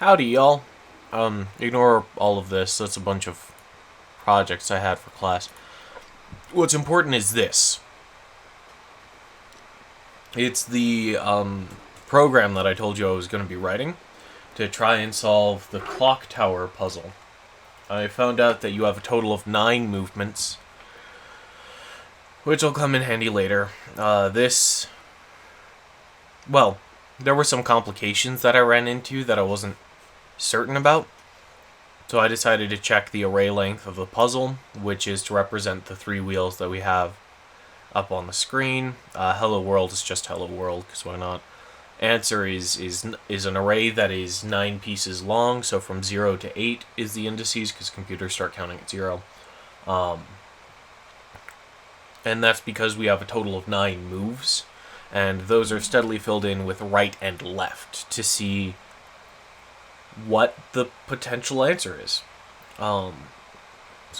Howdy, y'all. Ignore all of this. That's a bunch of projects I had for class. What's important is this. It's the program that I told you I was going to be writing to try and solve the clock tower puzzle. I found out that you have a total of 9 movements, which will come in handy later. Well, there were some complications that I ran into that I wasn't certain about. So I decided to check the array length of the puzzle, which is to represent the 3 wheels that we have up on the screen. Hello World is just Hello World, because why not? Answer is an array that is 9 pieces long, so from 0 to 8 is the indices, because computers start counting at 0. And that's because we have a total of 9 moves, and those are steadily filled in with right and left to see what the potential answer is. So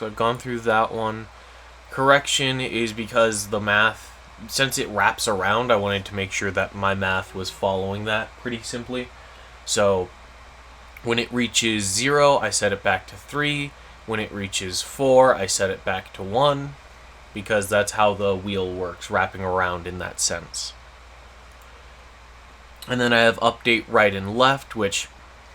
I've gone through that one. Correction is because the math, since it wraps around, I wanted to make sure that my math was following that pretty simply. So when it reaches 0, I set it back to 3. When it reaches 4, I set it back to 1, because that's how the wheel works, wrapping around in that sense. And then I have update right and left, which,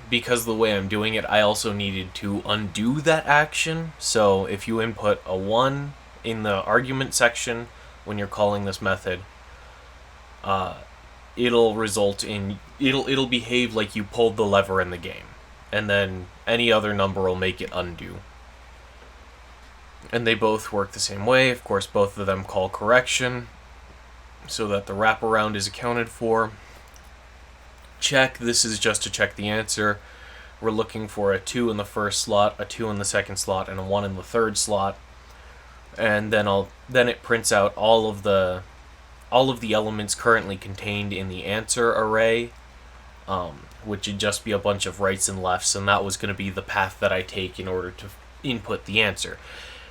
because of the way I'm doing it, I also needed to undo that action. So if you input a 1 in the argument section when you're calling this method, it'll behave like you pulled the lever in the game, and then any other number will make it undo. And they both work the same way. Of course, both of them call correction, so that the wraparound is accounted for. Check, this is just to check the answer. We're looking for a 2 in the first slot, a 2 in the second slot, and a 1 in the third slot. And then it prints out all of the elements currently contained in the answer array, which would just be a bunch of rights and lefts, and that was going to be the path that I take in order to input the answer.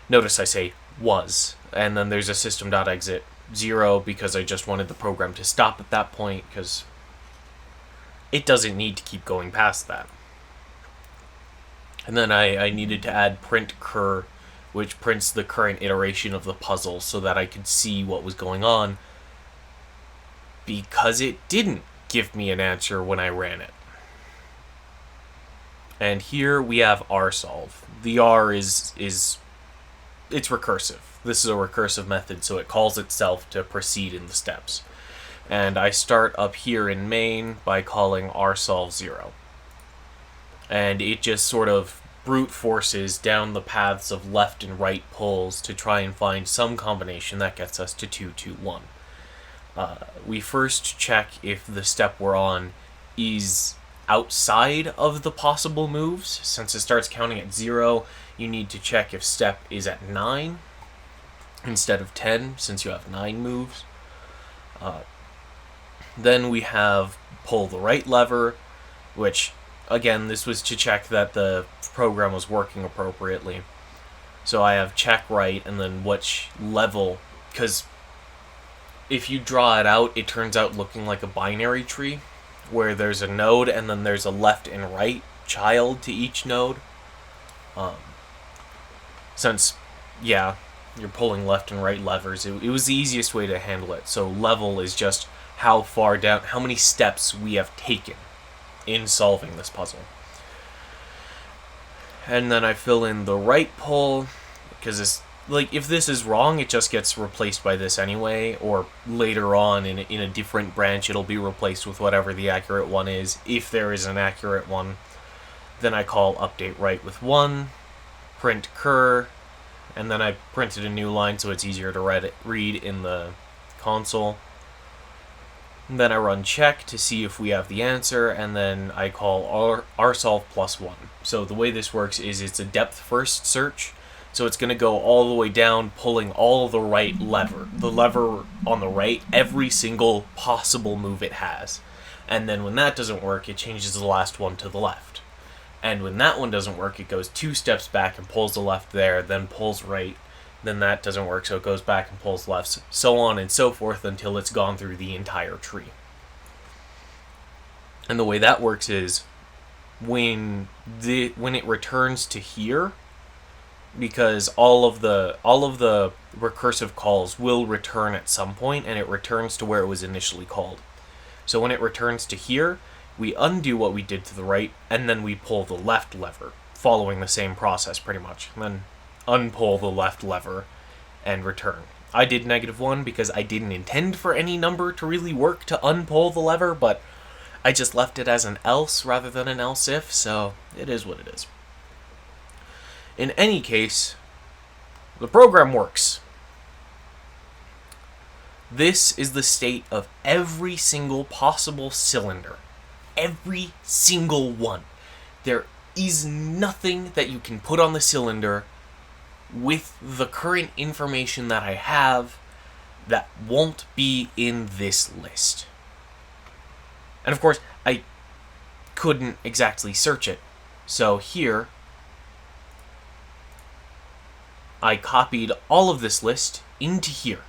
Notice I say was, and then there's a system.exit 0 because I just wanted the program to stop at that point, because it doesn't need to keep going past that. And then I needed to add print cur, which prints the current iteration of the puzzle so that I could see what was going on, because it didn't give me an answer when I ran it. And here we have rsolve. The R is it's recursive. This is a recursive method, so it calls itself to proceed in the steps. And I start up here in main by calling rsolve 0. And it just sort of brute forces down the paths of left and right pulls to try and find some combination that gets us to 2, 2, 1. We first check if the step we're on is outside of the possible moves. Since it starts counting at 0, you need to check if step is at 9 instead of 10, since you have 9 moves. Then we have pull the right lever, which, again, this was to check that the program was working appropriately. So I have check right, and then which level, because if you draw it out, it turns out looking like a binary tree, where there's a node and then there's a left and right child to each node. Since, yeah, you're pulling left and right levers, it was the easiest way to handle it. So level is just how far down, how many steps we have taken in solving this puzzle. And then I fill in the right pull, because it's like, if this is wrong, it just gets replaced by this anyway, or later on in a different branch it'll be replaced with whatever the accurate one is, if there is an accurate one. Then I call update right with 1, print cur, and then I printed a new line so it's easier to read in the console. And then I run check to see if we have the answer, and then I call rsolve plus 1. So the way this works is it's a depth first search, so it's going to go all the way down, pulling all the right lever. The lever on the right, every single possible move it has. And then when that doesn't work, it changes the last one to the left. And when that one doesn't work, it goes 2 steps back and pulls the left there, then pulls right. Then that doesn't work, so it goes back and pulls left, so on and so forth until it's gone through the entire tree. And the way that works is when it returns to here, because all of the recursive calls will return at some point, and it returns to where it was initially called. So when it returns to here, we undo what we did to the right, and then we pull the left lever, following the same process pretty much. And then unpull the left lever and return. I did -1 because I didn't intend for any number to really work to unpull the lever, but I just left it as an else rather than an else if, so it is what it is. In any case, the program works. This is the state of every single possible cylinder. Every single one. There is nothing that you can put on the cylinder with the current information that I have that won't be in this list. And of course, I couldn't exactly search it. So here, I copied all of this list into here.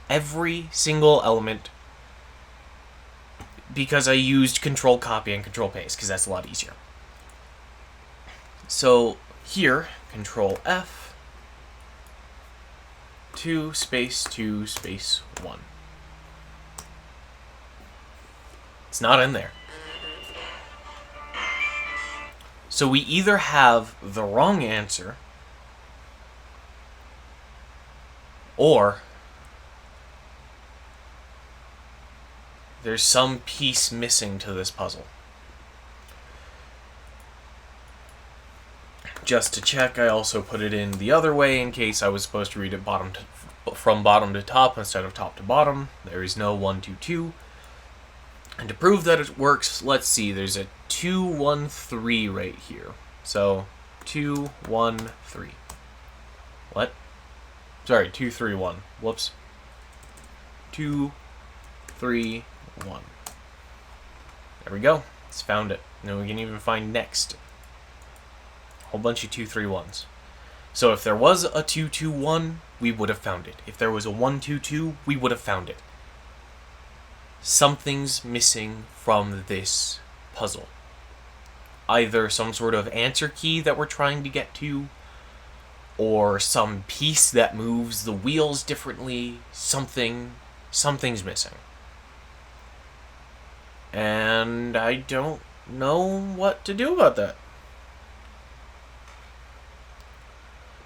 Every single element, because I used Control Copy and Control Paste, because that's a lot easier. So here, Control F, 2 space 2 space 1. It's not in there. So we either have the wrong answer, or there's some piece missing to this puzzle. Just to check, I also put it in the other way in case I was supposed to read it from bottom to top instead of top to bottom. There is no 1, 2, 2. And to prove that it works, let's see, there's a 2, 1, 3 right here. So, 2, 1, 3. What? Sorry, 2, 3, 1. Whoops. 2, 3, 1. There we go. It's found it. Now we can even find next. A whole bunch of 2, 3, 1s. So if there was a 2, 2, 1, we would have found it. If there was a 1, 2, 2, we would have found it. Something's missing from this puzzle. Either some sort of answer key that we're trying to get to, or some piece that moves the wheels differently. Something's missing. And I don't know what to do about that.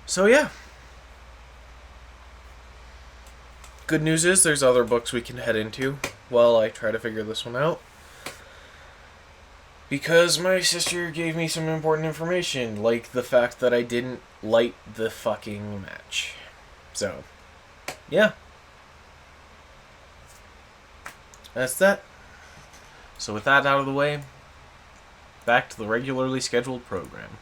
So yeah. Good news is there's other books we can head into while I try to figure this one out. Because my sister gave me some important information, like the fact that I didn't light the fucking match. So, yeah. That's that. So with that out of the way, back to the regularly scheduled program.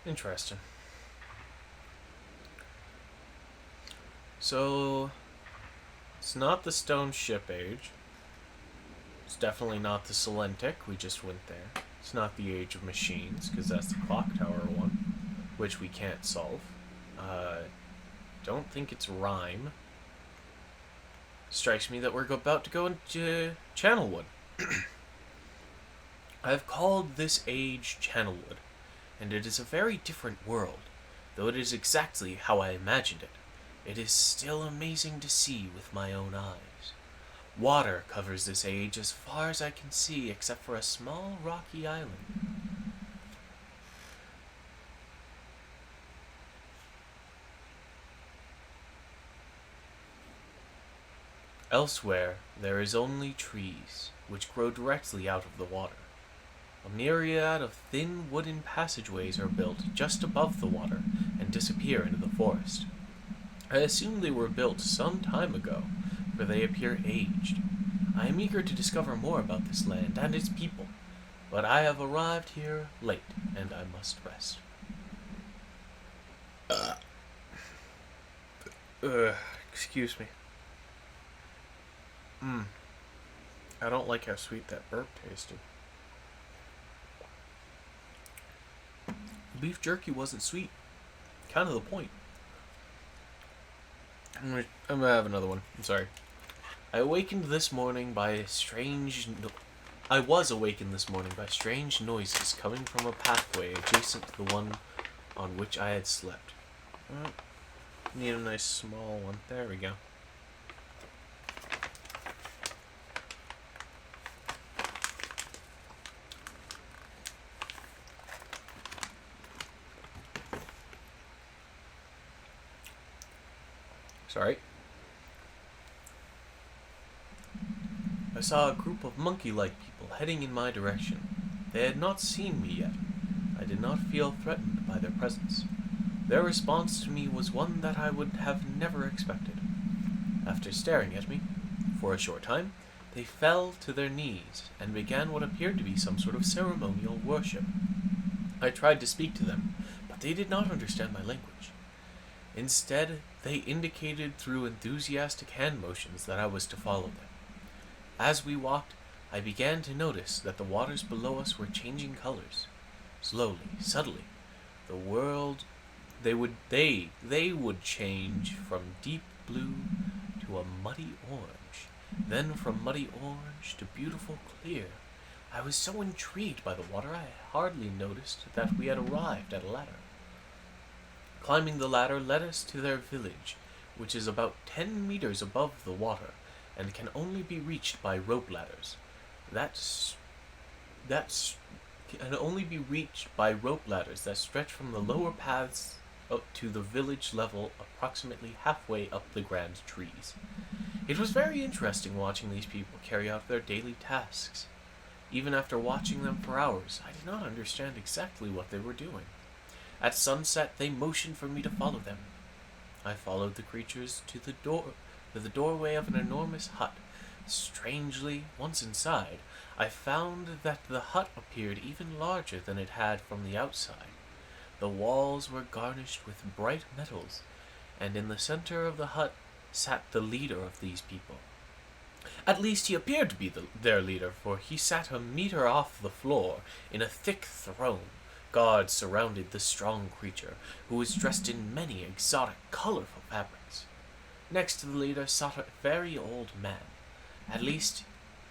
Interesting. So, it's not the Stone Ship Age. It's definitely not the Selentic, we just went there. It's not the Age of Machines, because that's the Clock Tower one, which we can't solve. Don't think it's Rhyme. Strikes me that we're about to go into Channelwood. I've called this age Channelwood, and it is a very different world, though it is exactly how I imagined it. It is still amazing to see with my own eyes. Water covers this age as far as I can see, except for a small rocky island. Elsewhere, there is only trees, which grow directly out of the water. A myriad of thin wooden passageways are built just above the water and disappear into the forest. I assume they were built some time ago, for they appear aged. I am eager to discover more about this land and its people, but I have arrived here late, and I must rest. Excuse me. I don't like how sweet that burp tasted. Beef jerky wasn't sweet. Kind of the point. I'm gonna have another one. I'm sorry. I awakened this morning by strange. I was awakened this morning by strange noises coming from a pathway adjacent to the one on which I had slept. Need a nice small one. There we go. Sorry. I saw a group of monkey-like people heading in my direction. They had not seen me yet. I did not feel threatened by their presence. Their response to me was one that I would have never expected. After staring at me for a short time, they fell to their knees and began what appeared to be some sort of ceremonial worship. I tried to speak to them, but they did not understand my language. Instead, they indicated through enthusiastic hand motions that I was to follow them. As we walked, I began to notice that the waters below us were changing colors. Slowly, subtly, the world they would change from deep blue to a muddy orange, then from muddy orange to beautiful clear. I was so intrigued by the water I hardly noticed that we had arrived at a ladder. Climbing the ladder led us to their village, which is about 10 meters above the water and can only be reached by rope ladders. That's can only be reached by rope ladders that stretch from the lower paths up to the village level, approximately halfway up the grand trees. It was very interesting watching these people carry out their daily tasks. Even after watching them for hours, I did not understand exactly what they were doing. At sunset, they motioned for me to follow them. I followed the creatures to the doorway of an enormous hut. Strangely, once inside, I found that the hut appeared even larger than it had from the outside. The walls were garnished with bright metals, and in the center of the hut sat the leader of these people. At least he appeared to be their leader, for he sat a meter off the floor in a thick throne. Guards surrounded the strong creature, who was dressed in many exotic, colorful fabrics. Next to the leader sat a very old man. At least,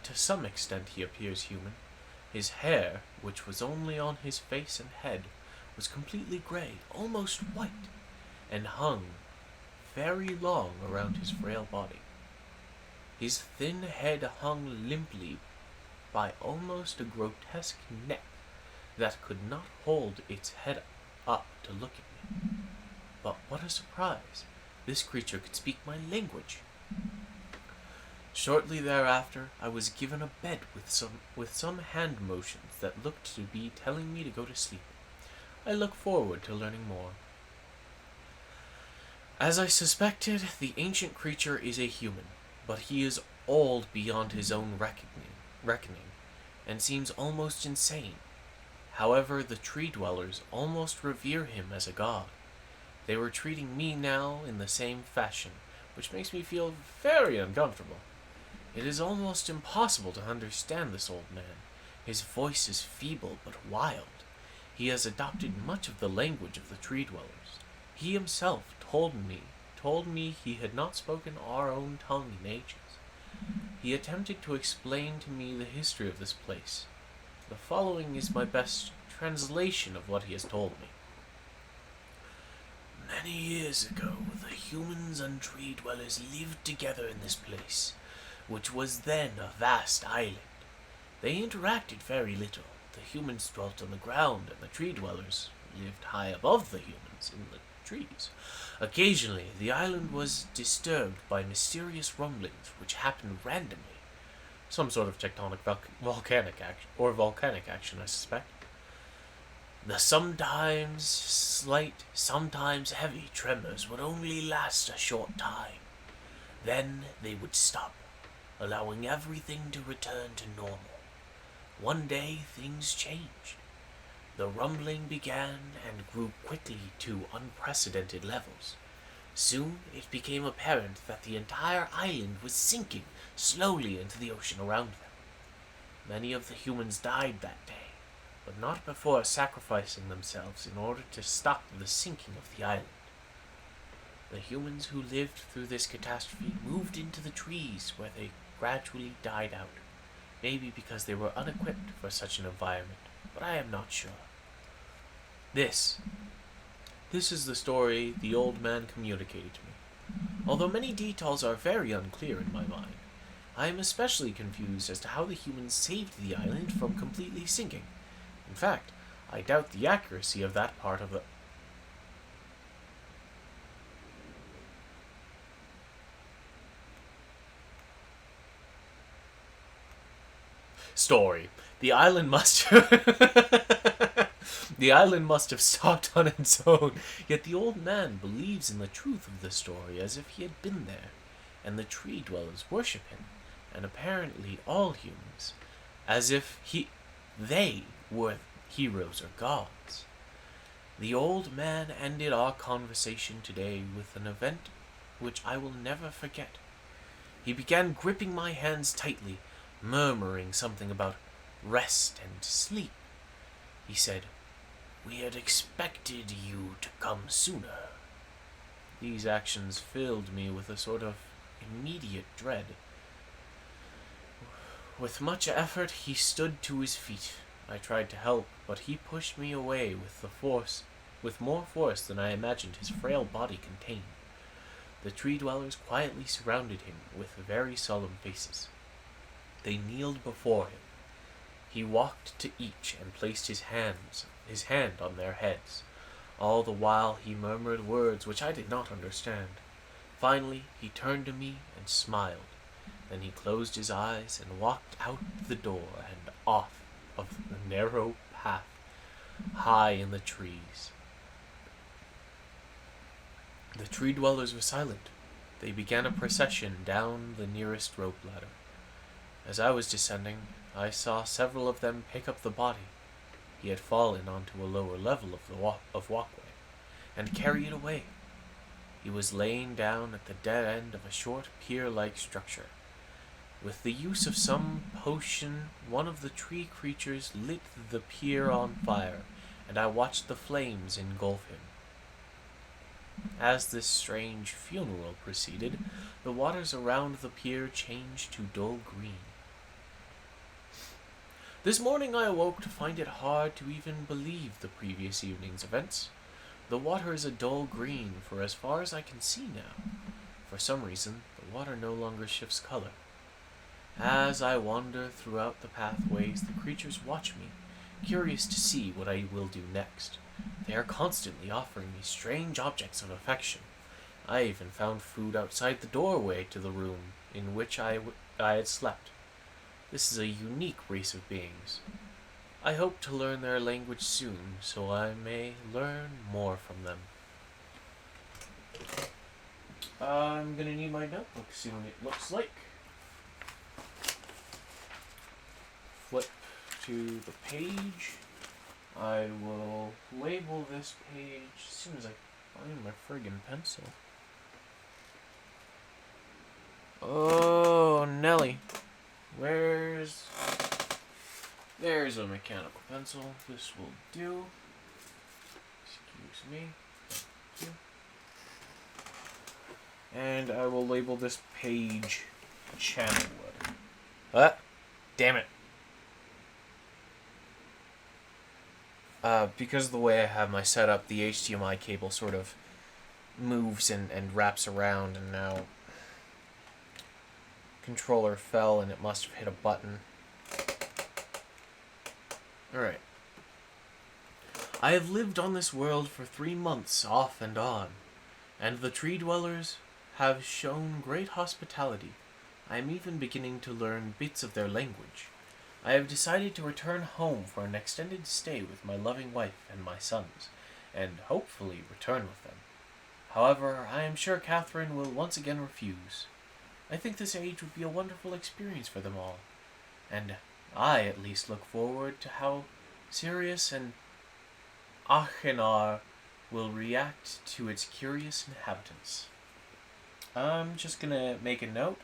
to some extent he appears human. His hair, which was only on his face and head, was completely gray, almost white, and hung very long around his frail body. His thin head hung limply by almost a grotesque neck that could not hold its head up to look at me. But what a surprise! This creature could speak my language. Shortly thereafter, I was given a bed with some hand motions that looked to be telling me to go to sleep. I look forward to learning more. As I suspected, the ancient creature is a human, but he is old beyond his own reckoning, and seems almost insane. However, the tree dwellers almost revere him as a god. They were treating me now in the same fashion, which makes me feel very uncomfortable. It is almost impossible to understand this old man. His voice is feeble but wild. He has adopted much of the language of the tree dwellers. He himself told me he had not spoken our own tongue in ages. He attempted to explain to me the history of this place. The following is my best translation of what he has told me. Many years ago, the humans and tree dwellers lived together in this place, which was then a vast island. They interacted very little. The humans dwelt on the ground, and the tree dwellers lived high above the humans in the trees. Occasionally, the island was disturbed by mysterious rumblings which happened randomly. Some sort of tectonic volcanic action, I suspect. The sometimes slight, sometimes heavy tremors would only last a short time. Then they would stop, allowing everything to return to normal. One day, things changed. The rumbling began and grew quickly to unprecedented levels. Soon, it became apparent that the entire island was sinking slowly into the ocean around them. Many of the humans died that day, but not before sacrificing themselves in order to stop the sinking of the island. The humans who lived through this catastrophe moved into the trees where they gradually died out. Maybe because they were unequipped for such an environment, but I am not sure. This is the story the old man communicated to me. Although many details are very unclear in my mind, I am especially confused as to how the humans saved the island from completely sinking. In fact, I doubt the accuracy of that part of the story. The island must The island must have stopped on its own, yet the old man believes in the truth of the story as if he had been there, and the tree dwellers worship him, and apparently all humans, as if they were heroes or gods. The old man ended our conversation today with an event which I will never forget. He began gripping my hands tightly, murmuring something about rest and sleep. He said, "We had expected you to come sooner." These actions filled me with a sort of immediate dread. With much effort, he stood to his feet. I tried to help, but he pushed me away with more force than I imagined his frail body contained. The tree dwellers quietly surrounded him with very solemn faces. They kneeled before him. He walked to each and placed his hand on their heads. All the while he murmured words which I did not understand. Finally, he turned to me and smiled. Then he closed his eyes and walked out the door and off of the narrow path high in the trees. The tree dwellers were silent. They began a procession down the nearest rope ladder. As I was descending, I saw several of them pick up the body. He had fallen onto a lower level of the walkway, and carry it away. He was laying down at the dead end of a short pier-like structure. With the use of some potion, one of the tree creatures lit the pier on fire, and I watched the flames engulf him. As this strange funeral proceeded, the waters around the pier changed to dull green. This morning I awoke to find it hard to even believe the previous evening's events. The water is a dull green for as far as I can see now. For some reason, the water no longer shifts color. As I wander throughout the pathways, the creatures watch me, curious to see what I will do next. They are constantly offering me strange objects of affection. I even found food outside the doorway to the room in which I had slept. This is a unique race of beings. I hope to learn their language soon, so I may learn more from them. I'm gonna need my notebook soon, it looks like. Flip to the page. I will label this page as soon as I find my friggin' pencil. Oh, Nelly. There's a mechanical pencil. This will do. Excuse me. Thank you. And I will label this page Channelwood. Damn it. Because of the way I have my setup, the HDMI cable sort of moves and wraps around, and now controller fell and it must have hit a button. Alright. I have lived on this world for 3 months, off and on, and the tree dwellers have shown great hospitality. I am even beginning to learn bits of their language. I have decided to return home for an extended stay with my loving wife and my sons, and hopefully return with them. However, I am sure Catherine will once again refuse. I think this age would be a wonderful experience for them all, and I at least look forward to how Sirius and Achenar will react to its curious inhabitants. I'm just gonna make a note.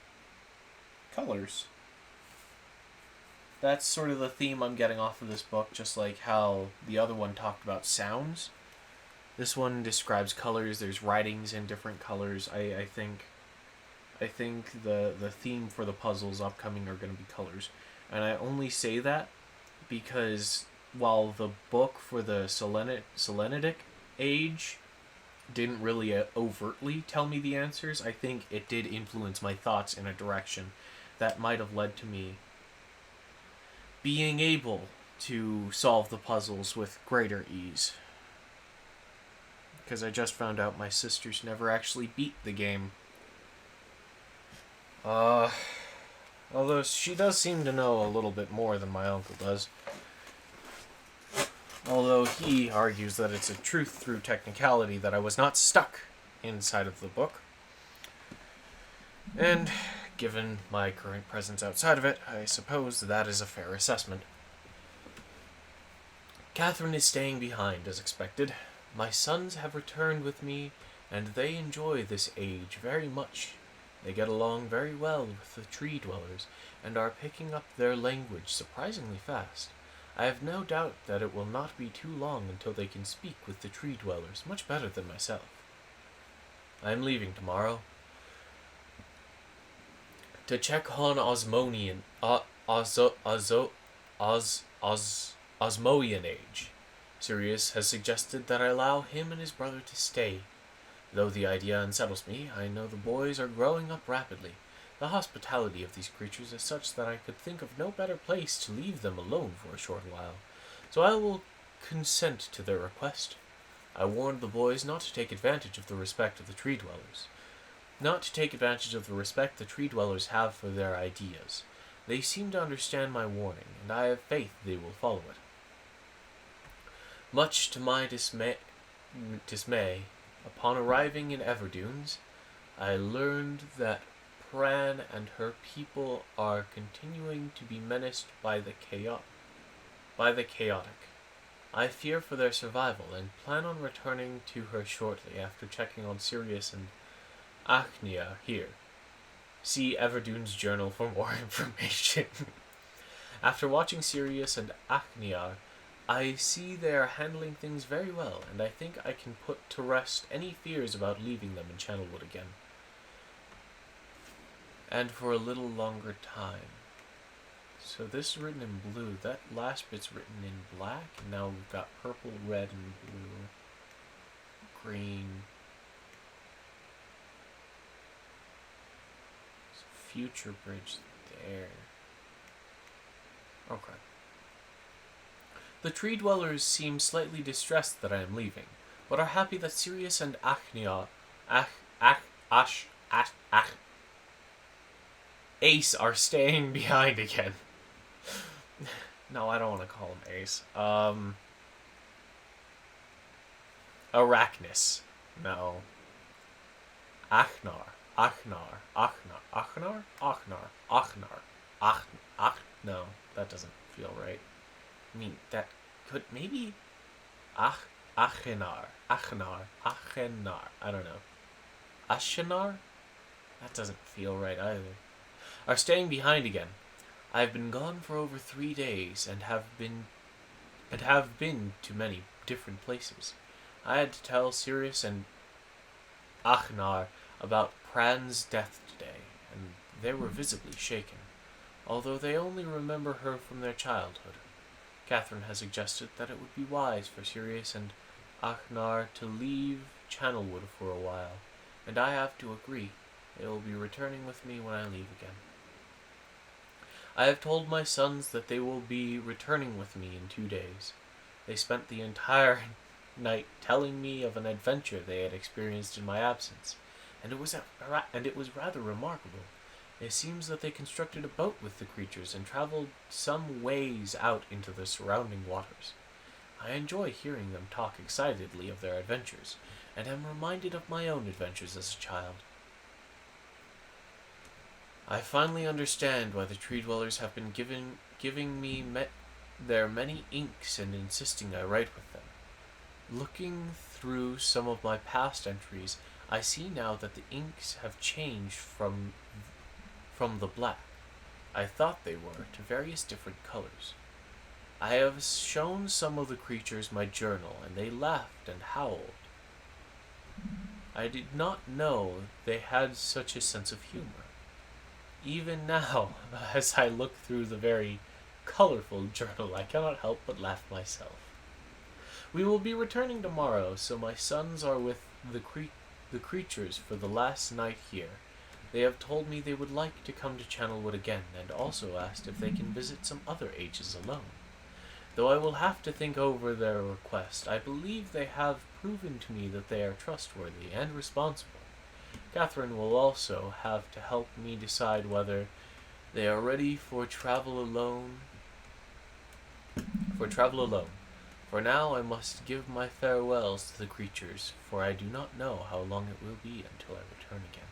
Colors. That's sort of the theme I'm getting off of this book, just like how the other one talked about sounds. This one describes colors. There's writings in different colors. I think the theme for the puzzles upcoming are going to be colors, and I only say that because while the book for the Selenitic age didn't really overtly tell me the answers, I think it did influence my thoughts in a direction that might have led to me being able to solve the puzzles with greater ease. Because I just found out my sisters never actually beat the game. Although she does seem to know a little bit more than my uncle does. Although he argues that it's a truth through technicality that I was not stuck inside of the book. And given my current presence outside of it, I suppose that is a fair assessment. Catherine is staying behind, as expected. My sons have returned with me, and they enjoy this age very much. They get along very well with the tree dwellers, and are picking up their language surprisingly fast. I have no doubt that it will not be too long until they can speak with the tree dwellers much better than myself. I am leaving tomorrow to check on Osmoian age. Sirius has suggested that I allow him and his brother to stay. Though the idea unsettles me, I know the boys are growing up rapidly. The hospitality of these creatures is such that I could think of no better place to leave them alone for a short while, so I will consent to their request. I warned the boys not to take advantage of the respect of the tree dwellers. Not to take advantage of the respect the tree dwellers have for their ideas. They seem to understand my warning, and I have faith they will follow it. Much to my dismay, upon arriving in Everdunes, I learned that Pran and her people are continuing to be menaced by the chaotic. I fear for their survival and plan on returning to her shortly after checking on Sirius and Achnia here. See Everdune's journal for more information. After watching Sirius and Achnia, I see they are handling things very well, and I think I can put to rest any fears about leaving them in Channelwood again. And for a little longer time. So this is written in blue. That last bit's written in black, and now we've got purple, red, and blue. Green. Future bridge there. Okay. The tree dwellers seem slightly distressed that I am leaving, but are happy that Sirius and Ace are staying behind again. No, I don't want to call him Ace. Arachnus. No. No, that doesn't feel right. I mean, that could maybe Achenar. I don't know. Ashenar? That doesn't feel right either. Are staying behind again. I have been gone for over 3 days and have been to many different places. I had to tell Sirius and Achnar about Pran's death today, and they were visibly shaken, although they only remember her from their childhood. Catherine has suggested that it would be wise for Sirius and Achnar to leave Channelwood for a while, and I have to agree. They will be returning with me when I leave again. I have told my sons that they will be returning with me in 2 days. They spent the entire night telling me of an adventure they had experienced in my absence, and it was rather remarkable. It seems that they constructed a boat with the creatures and traveled some ways out into the surrounding waters. I enjoy hearing them talk excitedly of their adventures, and am reminded of my own adventures as a child. I finally understand why the tree dwellers have been giving me their many inks and insisting I write with them. Looking through some of my past entries, I see now that the inks have changed from the black I thought they were to various different colors. I have shown some of the creatures my journal, and they laughed and howled. I did not know they had such a sense of humor. Even now, as I look through the very colorful journal, I cannot help but laugh myself. We will be returning tomorrow, so my sons are with the creatures for the last night here. They have told me they would like to come to Channelwood again, and also asked if they can visit some other ages alone. Though I will have to think over their request, I believe they have proven to me that they are trustworthy and responsible. Catherine will also have to help me decide whether they are ready for travel alone. For now, I must give my farewells to the creatures, for I do not know how long it will be until I return again.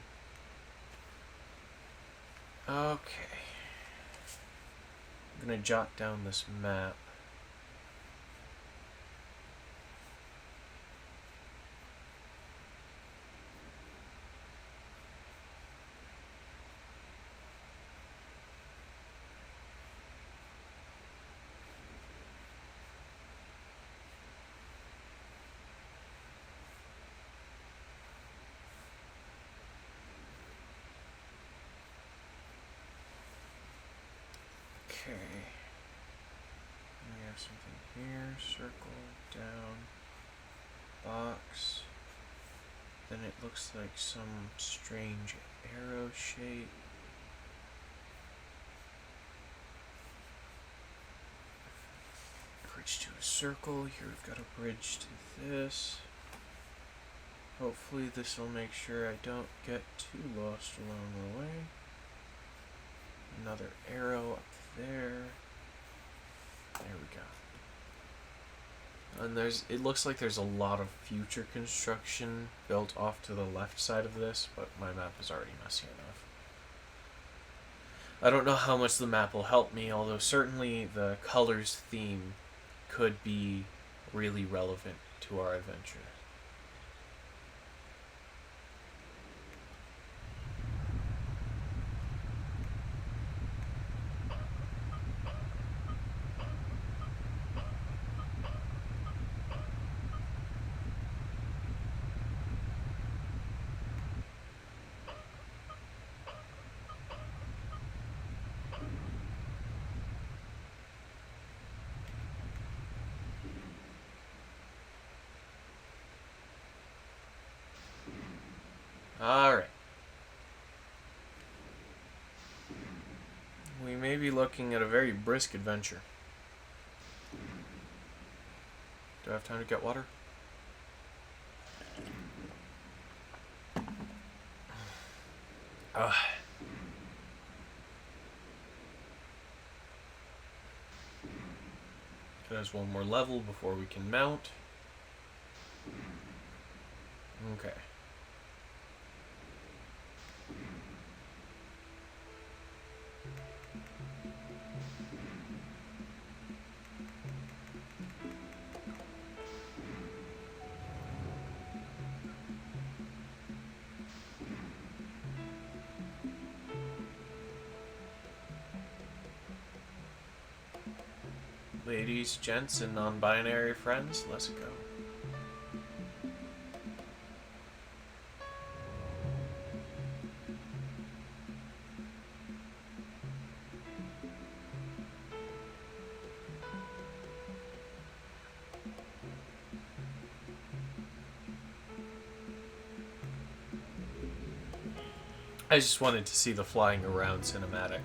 Okay. I'm gonna jot down this map. Okay. We have something here. Circle, down, box. Then it looks like some strange arrow shape. Bridge to a circle. Here we've got a bridge to this. Hopefully this will make sure I don't get too lost along the way. Another arrow up there. There we go. And it looks like there's a lot of future construction built off to the left side of this, but my map is already messy enough. I don't know how much the map will help me, although certainly the colors theme could be really relevant to our adventure. Alright. We may be looking at a very brisk adventure. Do I have time to get water? There's one more level before we can mount. Okay. Ladies, gents, and non-binary friends, let's go. I just wanted to see the flying around cinematic.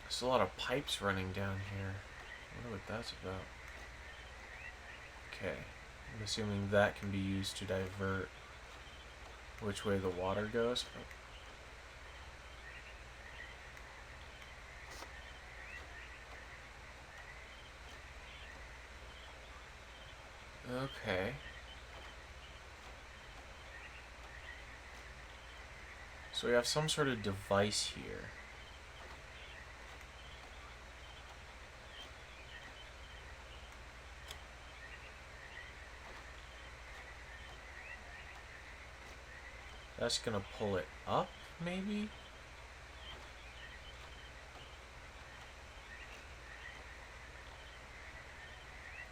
There's a lot of pipes running down here. I wonder what that's about. Okay. I'm assuming that can be used to divert which way the water goes. Okay. So we have some sort of device here. That's gonna pull it up, maybe?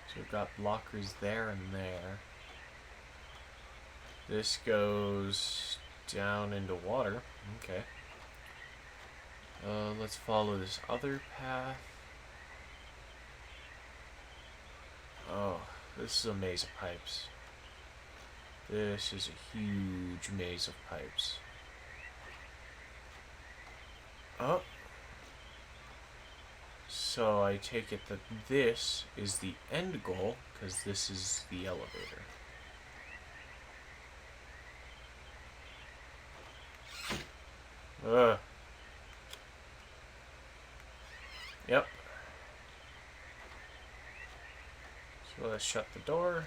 So we've got blockers there and there. This goes down into water. Okay. Let's follow this other path. Oh, this is a maze of pipes. This is a huge maze of pipes. Oh. So I take it that this is the end goal, because this is the elevator. Ugh. Yep. So let's shut the door.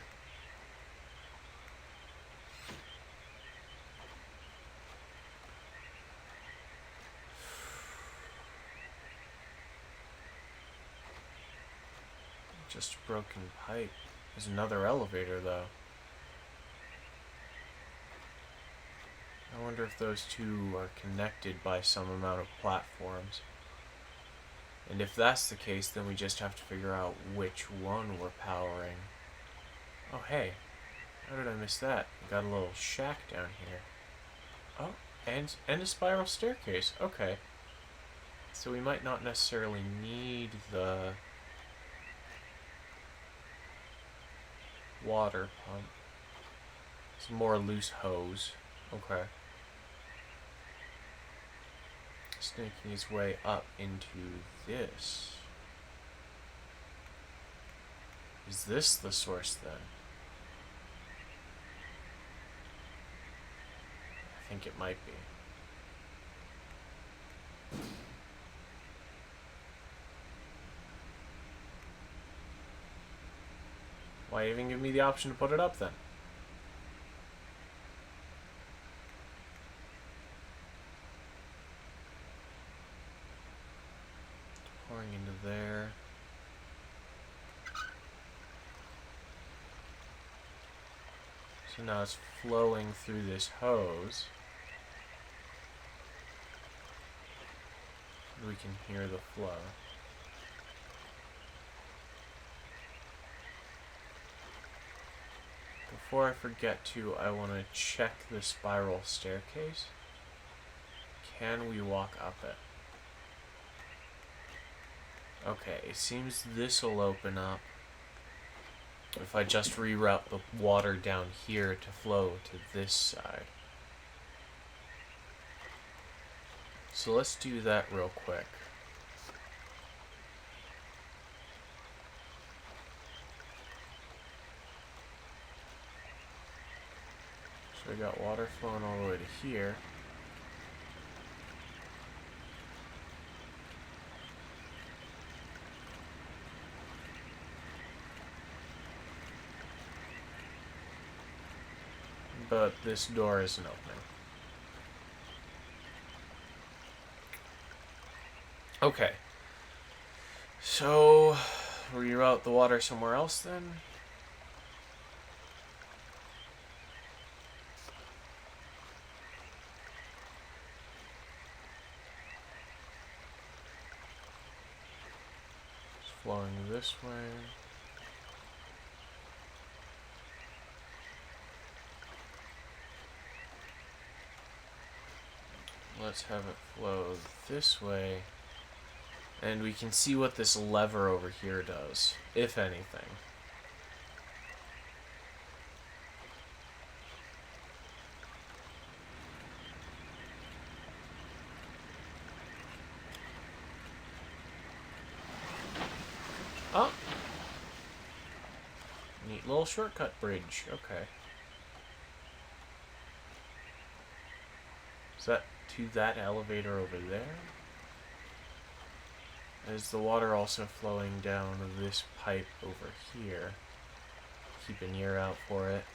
Just a broken pipe. There's another elevator, though. I wonder if those two are connected by some amount of platforms. And if that's the case, then we just have to figure out which one we're powering. Oh, hey. How did I miss that? We got a little shack down here. Oh, and a spiral staircase. Okay. So we might not necessarily need the water pump. It's more loose hose. Okay. Snaking his way up into this. Is this the source then? I think it might be. Why even give me the option to put it up then? Pouring into there. So now it's flowing through this hose. We can hear the flow. Before I forget to, I want to check the spiral staircase. Can we walk up it? Okay, it seems this will open up if I just reroute the water down here to flow to this side. So let's do that real quick. So we got water flowing all the way to here. But this door isn't opening. Okay. So, reroute the water somewhere else then? It's flowing this way. Let's have it flow this way. And we can see what this lever over here does, if anything. Oh! Neat little shortcut bridge. Okay. Is that to that elevator over there? Is the water also flowing down this pipe over here? Keep an ear out for it.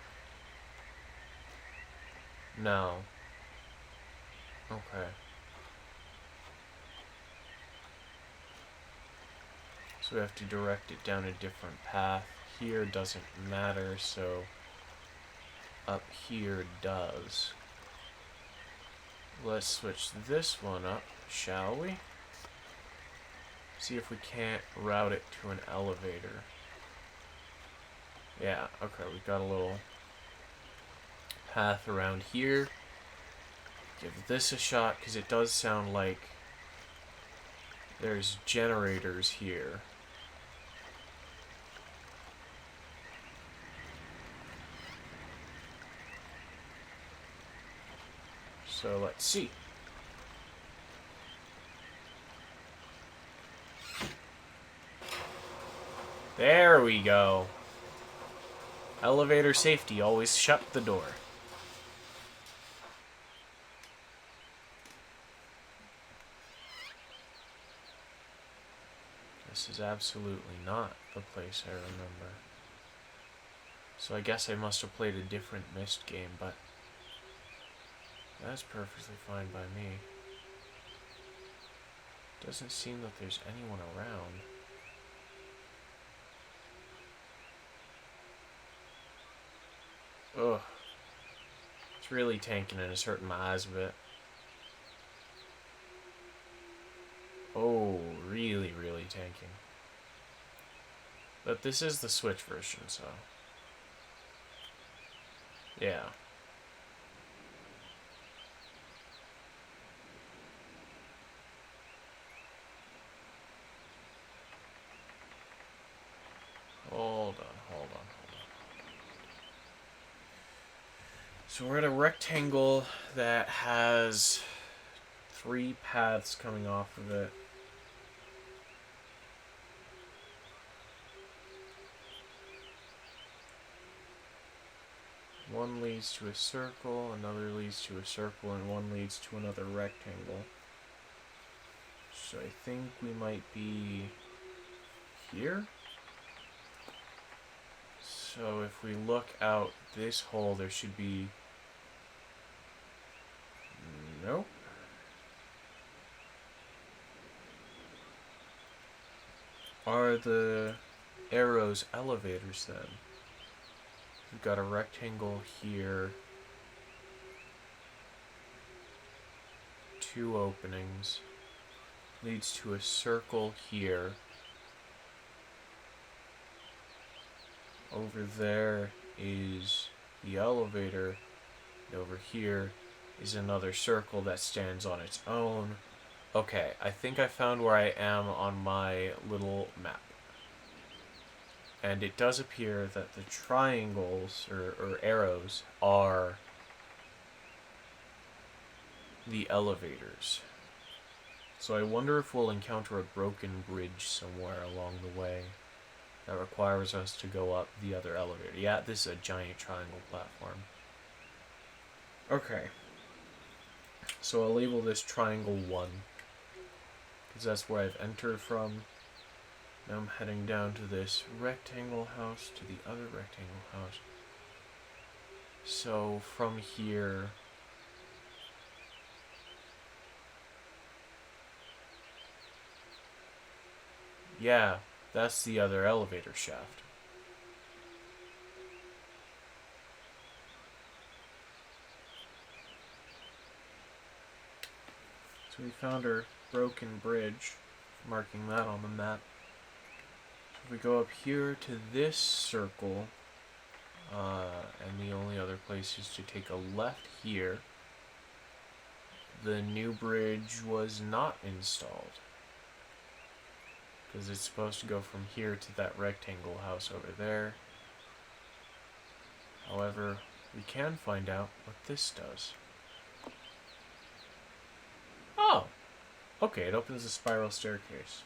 No. Okay. So we have to direct it down a different path. Here doesn't matter, so up here does. Let's switch this one up, shall we? See if we can't route it to an elevator. Yeah, okay, we've got a little path around here. Give this a shot, because it does sound like there's generators here. So let's see. There we go. Elevator safety, always shut the door. This is absolutely not the place I remember. So I guess I must have played a different Myst game, but that's perfectly fine by me. Doesn't seem that there's anyone around. Ugh. It's really tanking and it's hurting my eyes a bit. Oh, really, really tanking. But this is the Switch version, so... yeah. Hold on. So we're at a rectangle that has 3 paths coming off of it. One leads to a circle, another leads to a circle, and one leads to another rectangle. So I think we might be here? So if we look out this hole, there should be... Nope. Are the arrows elevators then? We've got a rectangle here. 2 openings. Leads to a circle here. Over there is the elevator. And over here is another circle that stands on its own. Okay, I think I found where I am on my little map. And it does appear that the triangles, or arrows, are the elevators. So I wonder if we'll encounter a broken bridge somewhere along the way that requires us to go up the other elevator. Yeah, this is a giant triangle platform. Okay. So I'll label this triangle 1, because that's where I've entered from. Now I'm heading down to this rectangle house, to the other rectangle house. So from here... yeah, that's the other elevator shaft. So we found our broken bridge, marking that on the map. So if we go up here to this circle, and the only other place is to take a left here, the new bridge was not installed. Because it's supposed to go from here to that rectangle house over there. However, we can find out what this does. Oh! Okay, it opens a spiral staircase.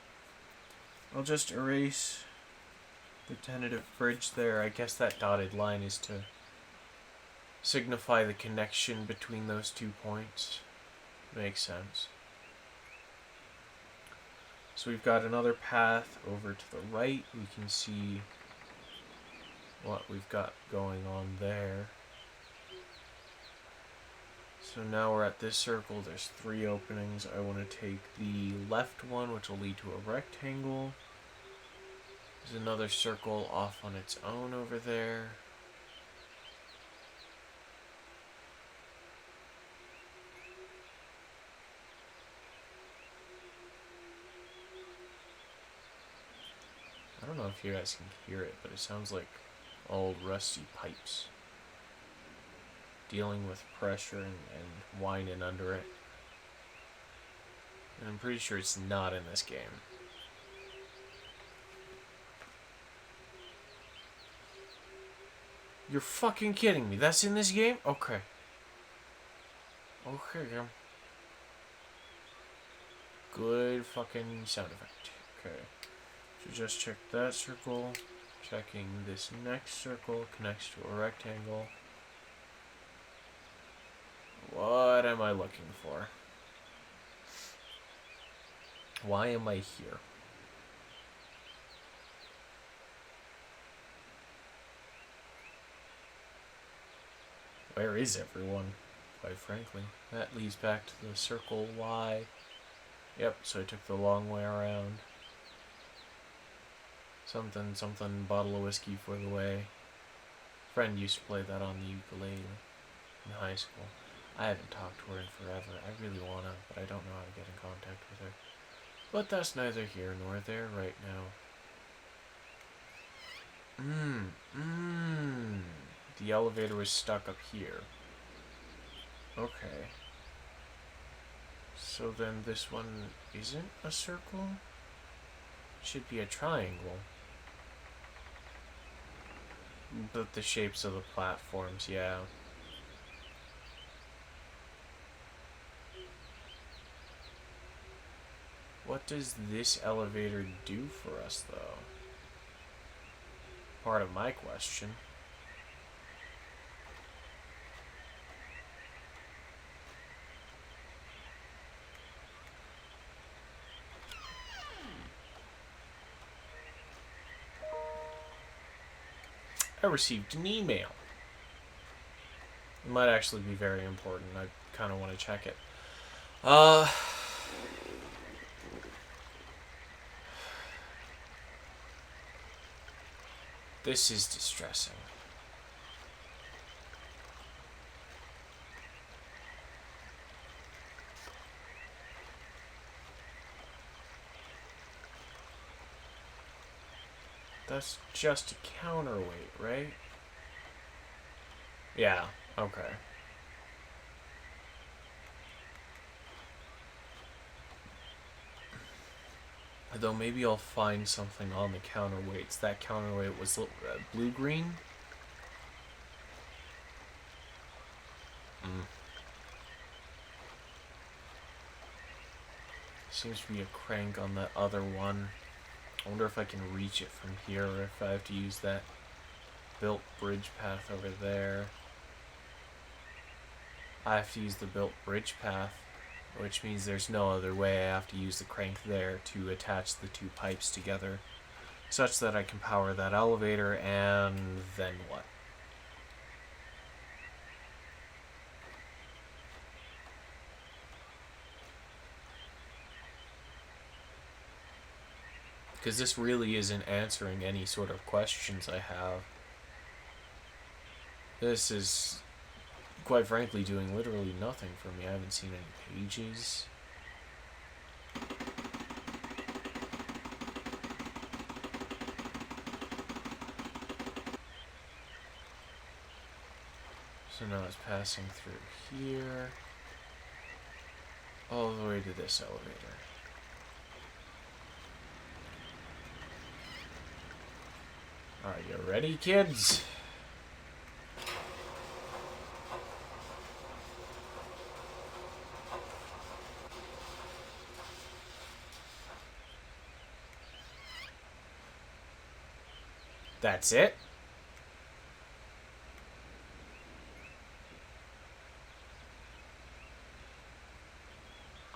I'll just erase the tentative bridge there. I guess that dotted line is to signify the connection between those 2 points. Makes sense. So we've got another path over to the right. We can see what we've got going on there. So now we're at this circle. There's 3 openings. I want to take the left one, which will lead to a rectangle. There's another circle off on its own over there. I don't know if you guys can hear it, but it sounds like old rusty pipes dealing with pressure and whining under it. And I'm pretty sure it's not in this game. You're fucking kidding me. That's in this game? Okay. Okay, yeah. Good fucking sound effect. Okay. So just check that circle. Checking this next circle connects to a rectangle. What am I looking for? Why am I here? Where is everyone? Quite frankly. That leads back to the circle Y. Yep, so I took the long way around. Something, something, bottle of whiskey for the way. Friend used to play that on the ukulele in high school. I haven't talked to her in forever. I really wanna, but I don't know how to get in contact with her. But that's neither here nor there right now. The elevator was stuck up here. Okay. So then this one isn't a circle? It should be a triangle. But the shapes of the platforms, yeah. What does this elevator do for us, though? Part of my question. I received an email. It might actually be very important. I kind of want to check it. This is distressing. That's just a counterweight, right? Yeah, okay. Though maybe I'll find something on the counterweights. That counterweight was blue-green? Seems to be a crank on that other one. I wonder if I can reach it from here, or if I have to use that built bridge path over there. I have to use the built bridge path, which means there's no other way. I have to use the crank there to attach the 2 pipes together, such that I can power that elevator, and then what? Because this really isn't answering any sort of questions I have. This is, quite frankly, doing literally nothing for me. I haven't seen any pages. So now it's passing through here, all the way to this elevator. Are you ready, kids? That's it?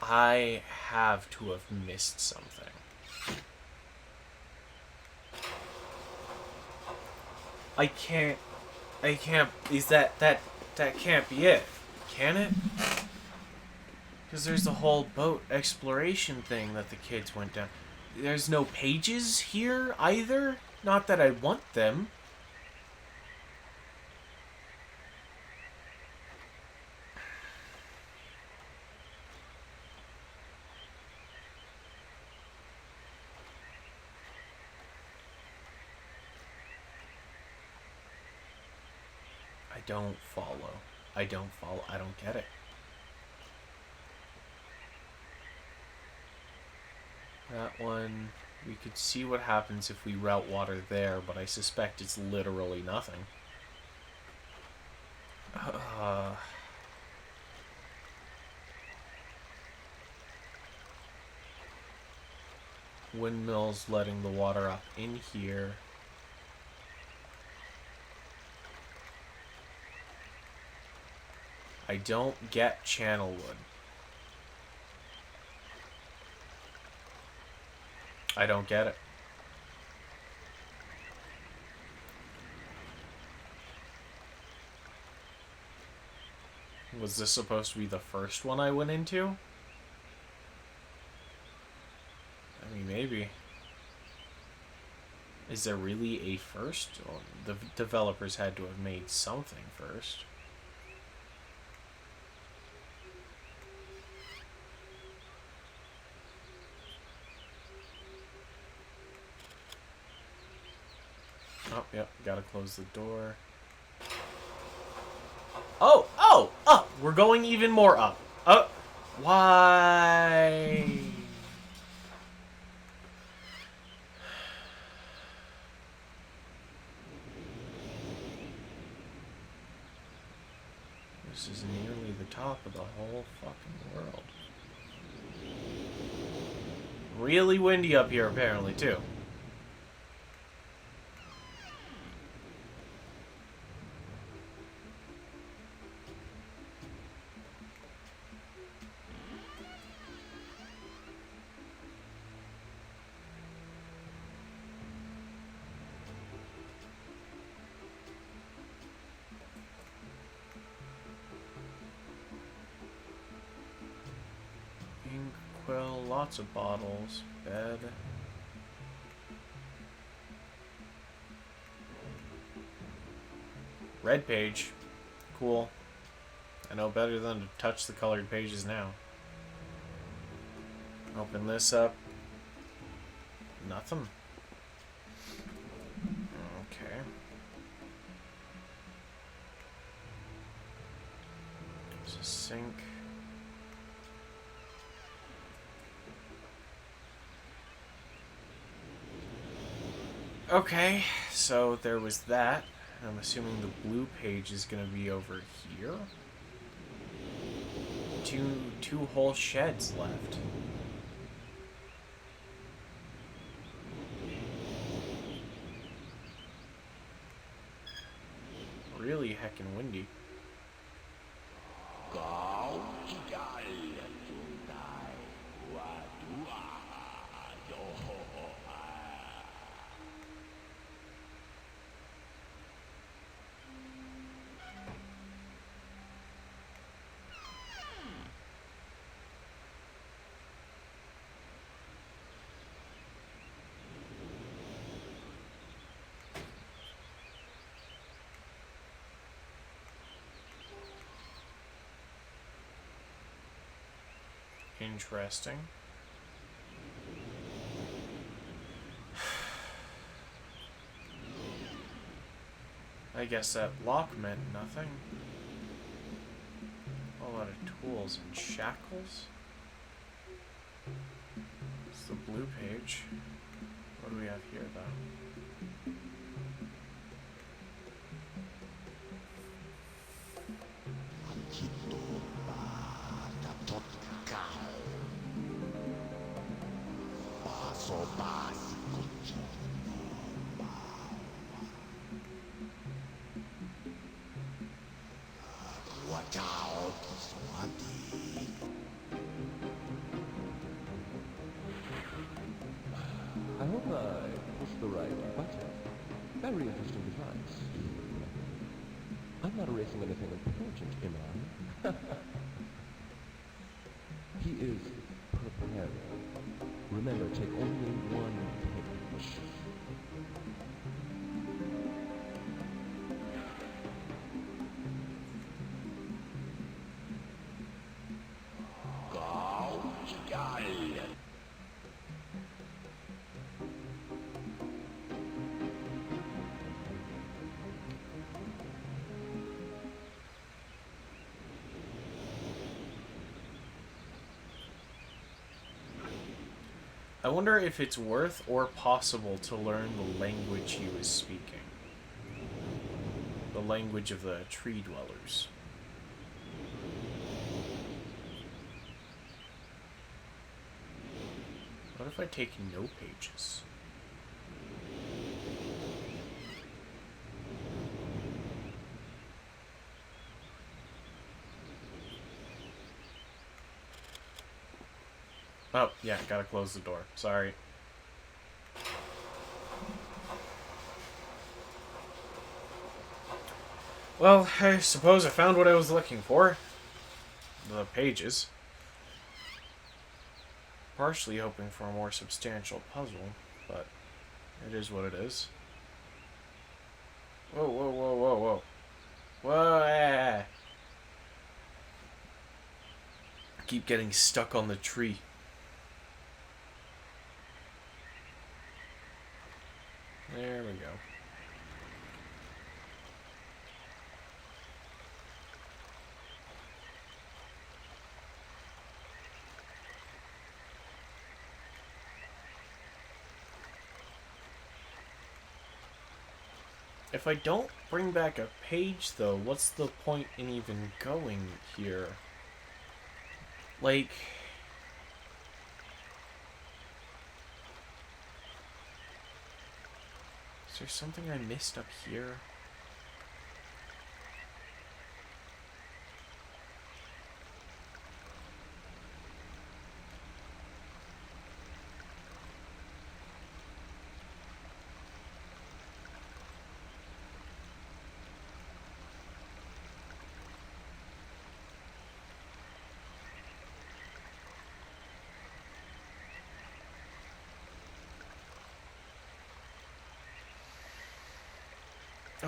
I have to have missed something. I can't... Is that can't be it. Can it? Because there's the whole boat exploration thing that the kids went down. There's no pages here either? Not that I want them. I don't follow. I don't get it. That one, we could see what happens if we route water there, but I suspect it's literally nothing. Windmills letting the water up in here. I don't get Channelwood. I don't get it. Was this supposed to be the first one I went into? I mean, maybe. Is there really a first? Well, the developers had to have made something first. Oh, yep, gotta close the door. Oh, we're going even more up. Oh, why? This is nearly the top of the whole fucking world. Really windy up here, apparently, too. Ink, quill, lots of bottles, bed. Red page. Cool. I know better than to touch the colored pages now. Open this up. Nothing. Okay. There's a sink. Okay, so there was that. I'm assuming the blue page is going to be over here. Two whole sheds left. Really heckin' windy. Interesting. I guess that lock meant nothing. A lot of tools and shackles. It's the blue page. What do we have here, though? very interesting device. I'm not erasing anything important, am I? He is preparing. Remember, take only one page. I wonder if it's worth or possible to learn the language he was speaking. The language of the tree dwellers. What if I take no pages? Oh, yeah, gotta close the door. Sorry. Well, I suppose I found what I was looking for. The pages. Partially hoping for a more substantial puzzle, but it is what it is. Whoa, whoa, whoa, whoa, whoa. Whoa, I keep getting stuck on the tree. There we go. If I don't bring back a page, though, what's the point in even going here? Like... Is there something I missed up here?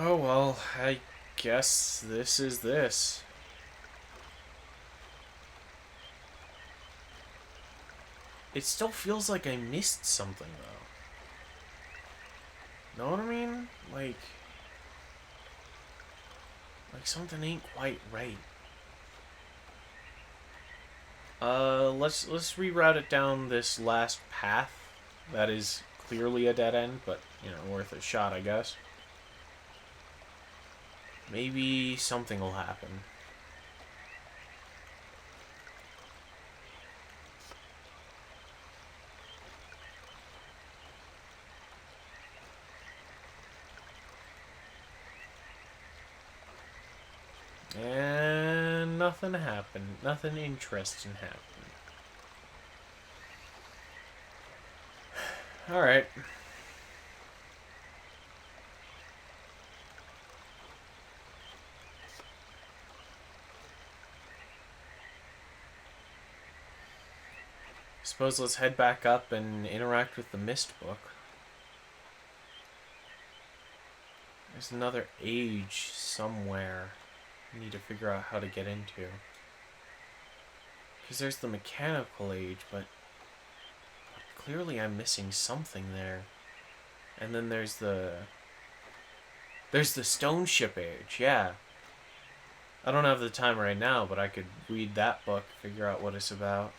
Oh well, I guess this is this. It still feels like I missed something, though. Know what I mean? Like something ain't quite right. Let's reroute it down this last path. That is clearly a dead end, but, you know, worth a shot, I guess. Maybe something will happen. And nothing happened. Nothing interesting happened. Alright. Suppose let's head back up and interact with the Myst book. There's another age somewhere I need to figure out how to get into. Because there's the mechanical age, but clearly I'm missing something there. And then there's the stone ship age, yeah. I don't have the time right now, but I could read that book, figure out what it's about.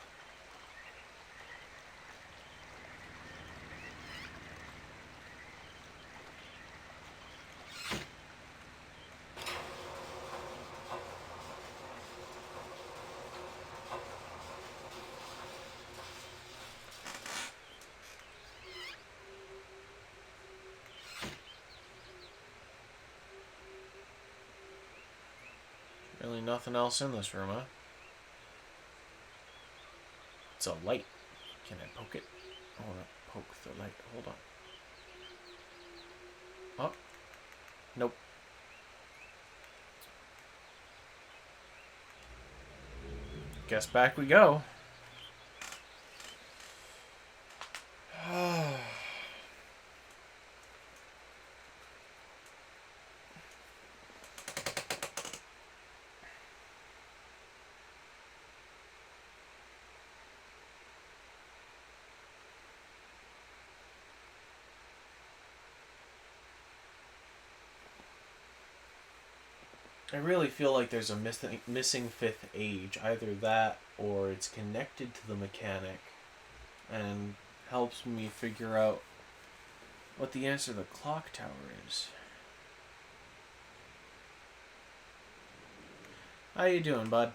Really nothing else in this room, huh? It's a light. Can I poke it? I want to poke the light. Hold on. Oh, Nope. Guess back we go. I really feel like there's a missing fifth age. Either that or it's connected to the mechanic and helps me figure out what the answer to the clock tower is. How you doing, bud?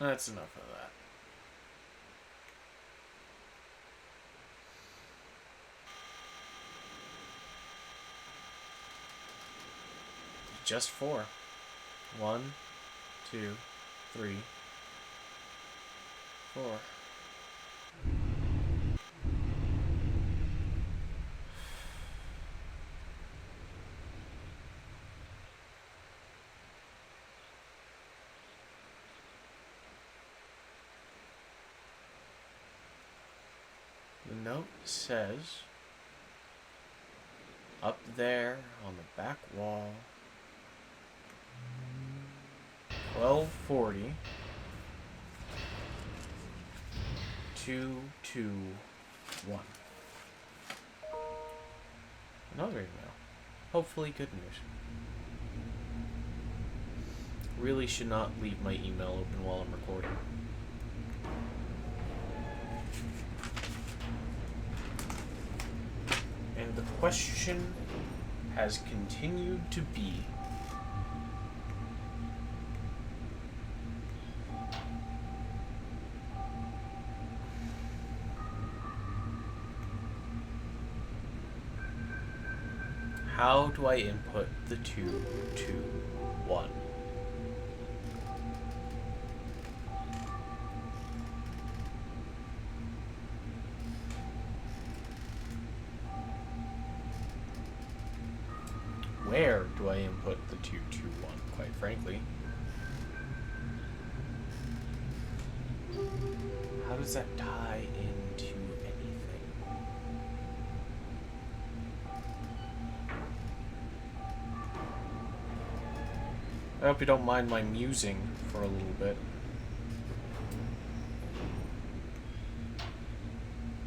That's enough of that. Just 4. 1, 2, 3, 4. The note says, up there on the back wall, 1240, 221. Another email. Hopefully good news. Really should not leave my email open while I'm recording. And the question has continued to be, how do I input the 221? Where do I input the 221, quite frankly? How does that tie into anything? I hope you don't mind my musing for a little bit.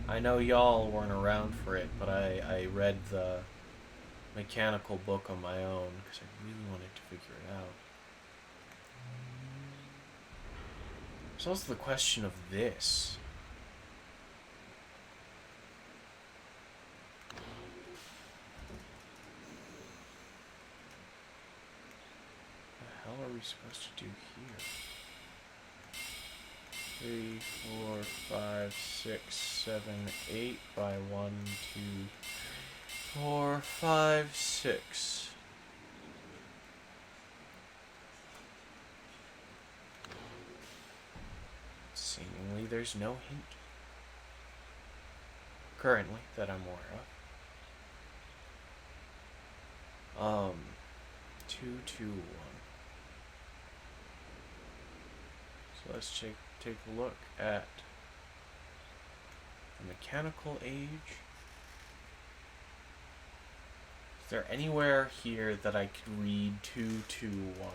I know y'all weren't around for it, but I read the mechanical book on my own because I really wanted to figure it out. There's also the question of this. What the hell are we supposed to do here? 3, 4, 5, 6, 7, 8 by 1, 2, 4, 5, 6. Seemingly there's no hint currently that I'm aware of. 2, 2, 1. So let's take a look at the mechanical age. Is there anywhere here that I could read 2, 2, 1?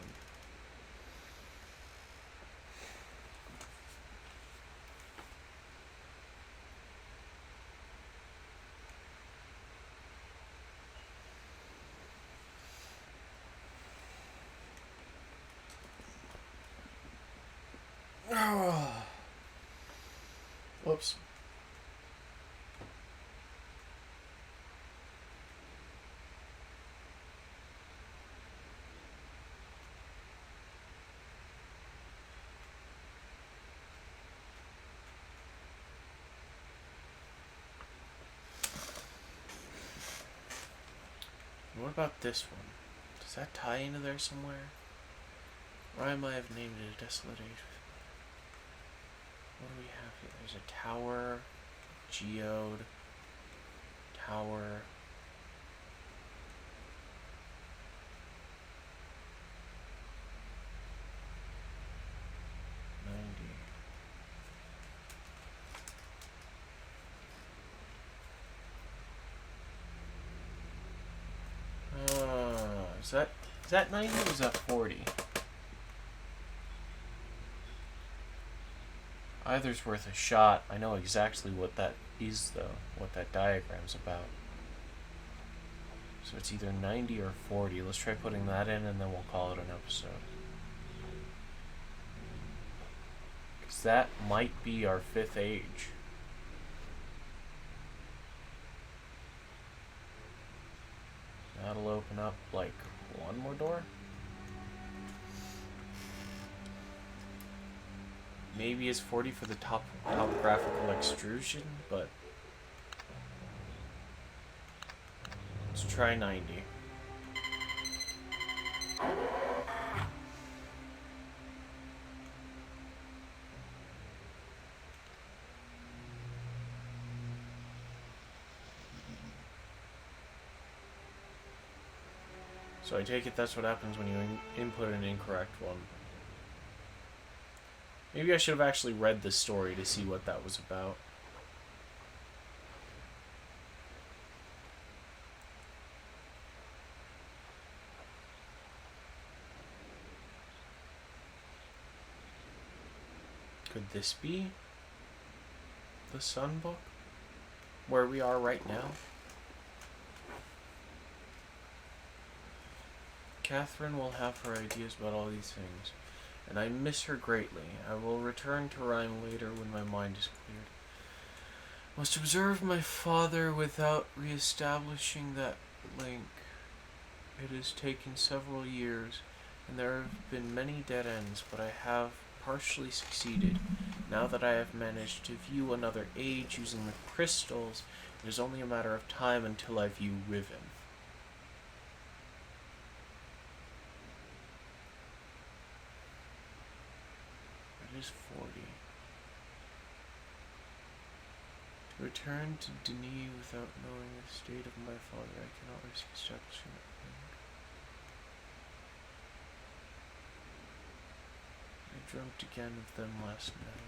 Whoops. what about this one? Does that tie into there somewhere? Rhyme I have named it a desolate age. What do we have here? There's a tower, geode, tower. Is that 90 or is that 40? Either's worth a shot. I know exactly what that is, though. What that diagram's about. So it's either 90 or 40. Let's try putting that in, and then we'll call it an episode. Because that might be our 5th age. That'll open up, like, one more door? Maybe it's 40 for the topographical extrusion, but let's try 90. So I take it that's what happens when you input an incorrect one. Maybe I should have actually read the story to see what that was about. Could this be the Sun book? Where we are right now? Catherine will have her ideas about all these things, and I miss her greatly. I will return to Rhyme later when my mind is cleared. Must observe my father without re-establishing that link. It has taken several years, and there have been many dead ends, but I have partially succeeded. Now that I have managed to view another age using the crystals, it is only a matter of time until I view Riven. It is 40. To return to Denis without knowing the state of my father, I cannot risk establishing that link. I dreamt again of them last night.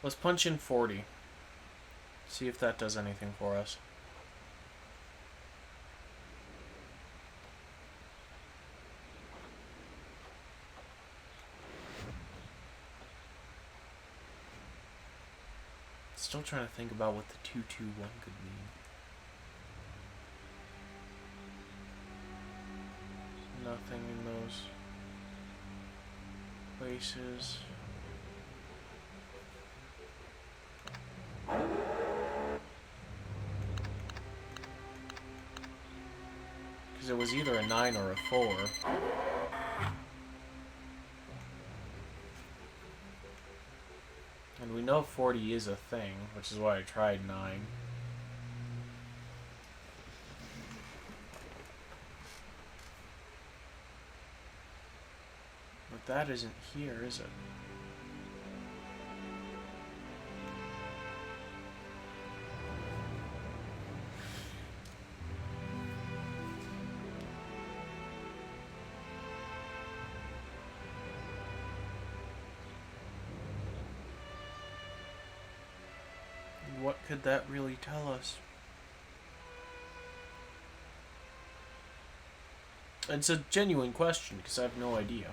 Let's punch in 40. See if that does anything for us. Still trying to think about what the 221 could mean. Nothing in those places. Because it was either a 9 or a 4. And we know 40 is a thing, which is why I tried 9. But that isn't here, is it? What could that really tell us? It's a genuine question, because I have no idea.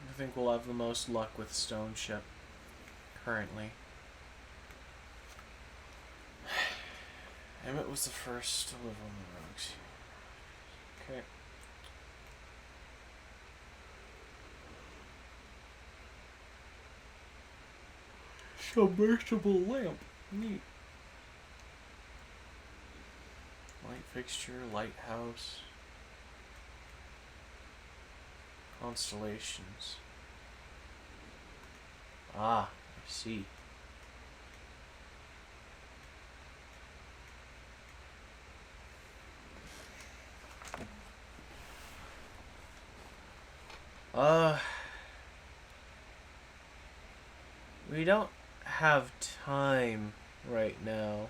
I think we'll have the most luck with Stone Ship, currently. Emmett was the first to live on the rocks. Okay. Submersible lamp. Neat. Light fixture, lighthouse. Constellations. Ah, I see. We don't have time right now.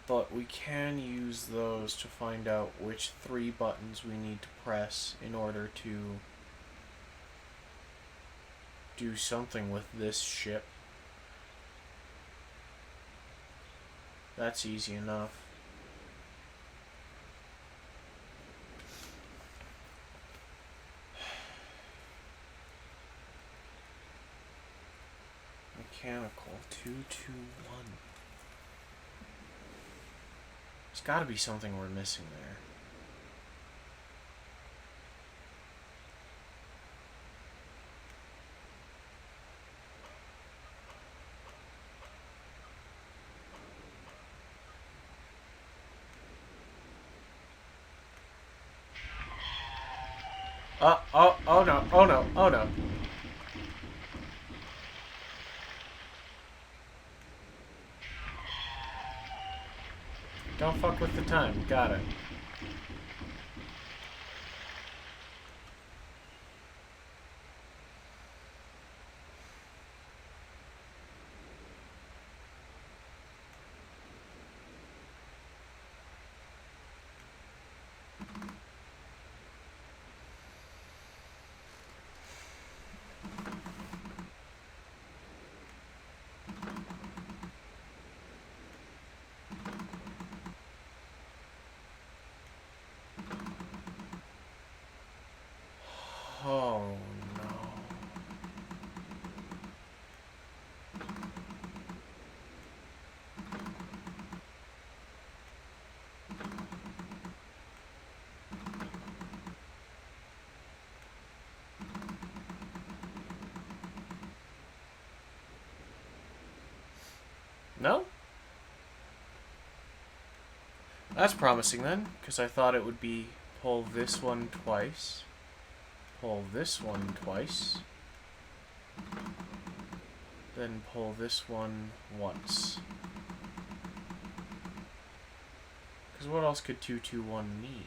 But we can use those to find out which 3 buttons we need to press in order to do something with this ship. That's easy enough. Mechanical 221. There's got to be something we're missing there. Oh no, oh no, oh no. Don't fuck with the time, got it. Oh no. No? That's promising then, because I thought it would be pull this one twice, pull this one twice, then pull this one once. Because what else could 221 mean?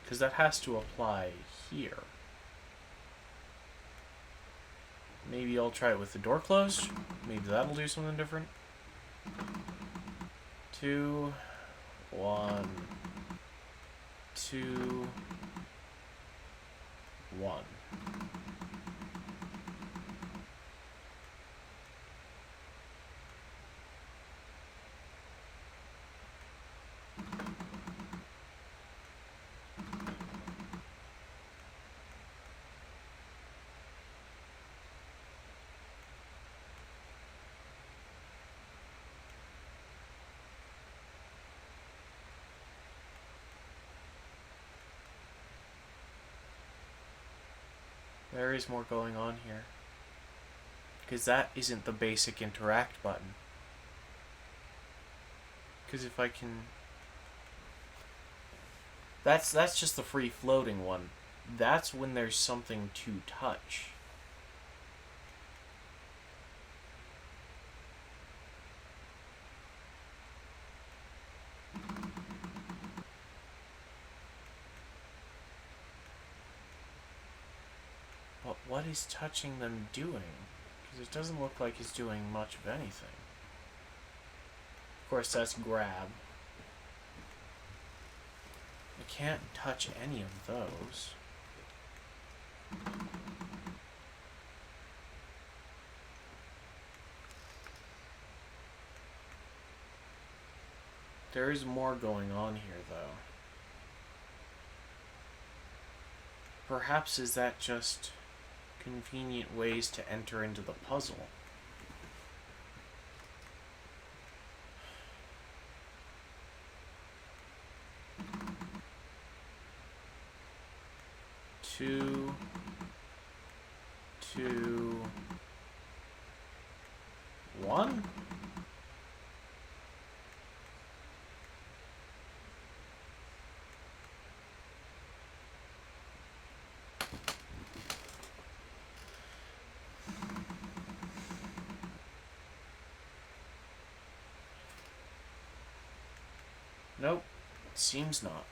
Because that has to apply here. Maybe I'll try it with the door closed. Maybe that'll do something different. 2, 1, 2, 1. There is more going on here. Because that isn't the basic interact button. Because if I can... That's just the free floating one. That's when there's something to touch. But what is touching them doing? Because it doesn't look like it's doing much of anything. Of course, that's grab. I can't touch any of those. There is more going on here, though. Perhaps is that just convenient ways to enter into the puzzle? 2, 1. Nope, seems not.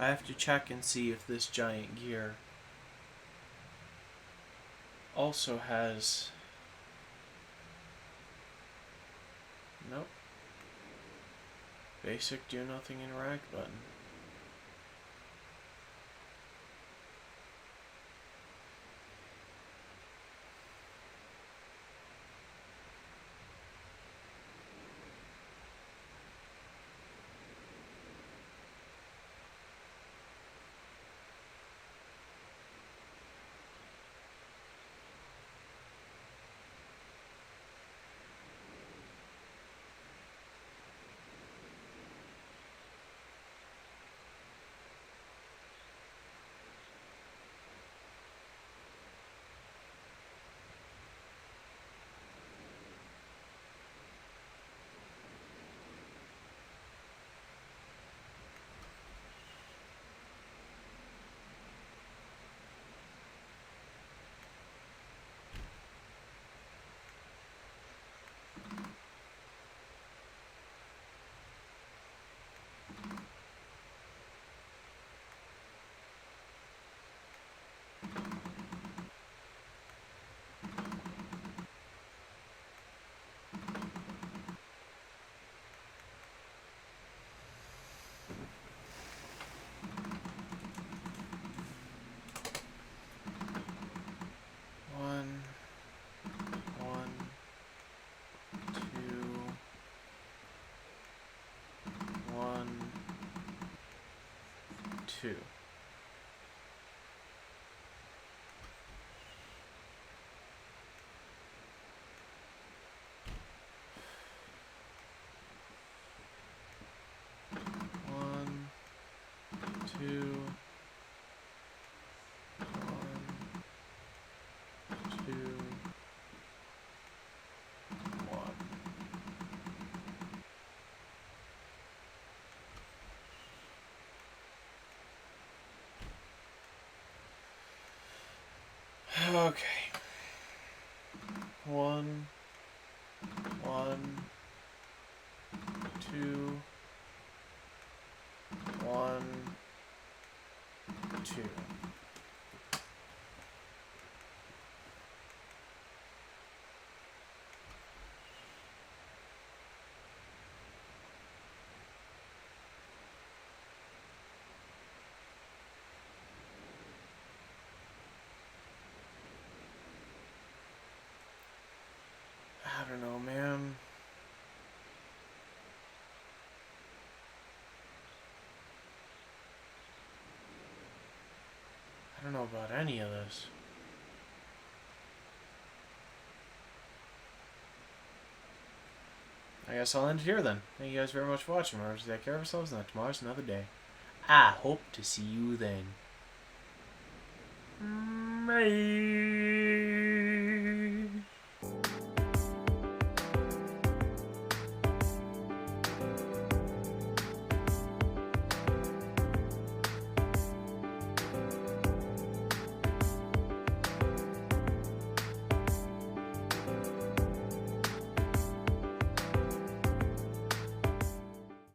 I have to check and see if this giant gear also has... Nope. Basic do nothing interact button. One, 2. One, 2, 2, 1. Okay. 1, 2, 1, 2. I don't know, man. I don't know about any of this. I guess I'll end it here then. Thank you guys very much for watching. Remember to take care of yourselves, and tomorrow's another day. I hope to see you then. Bye.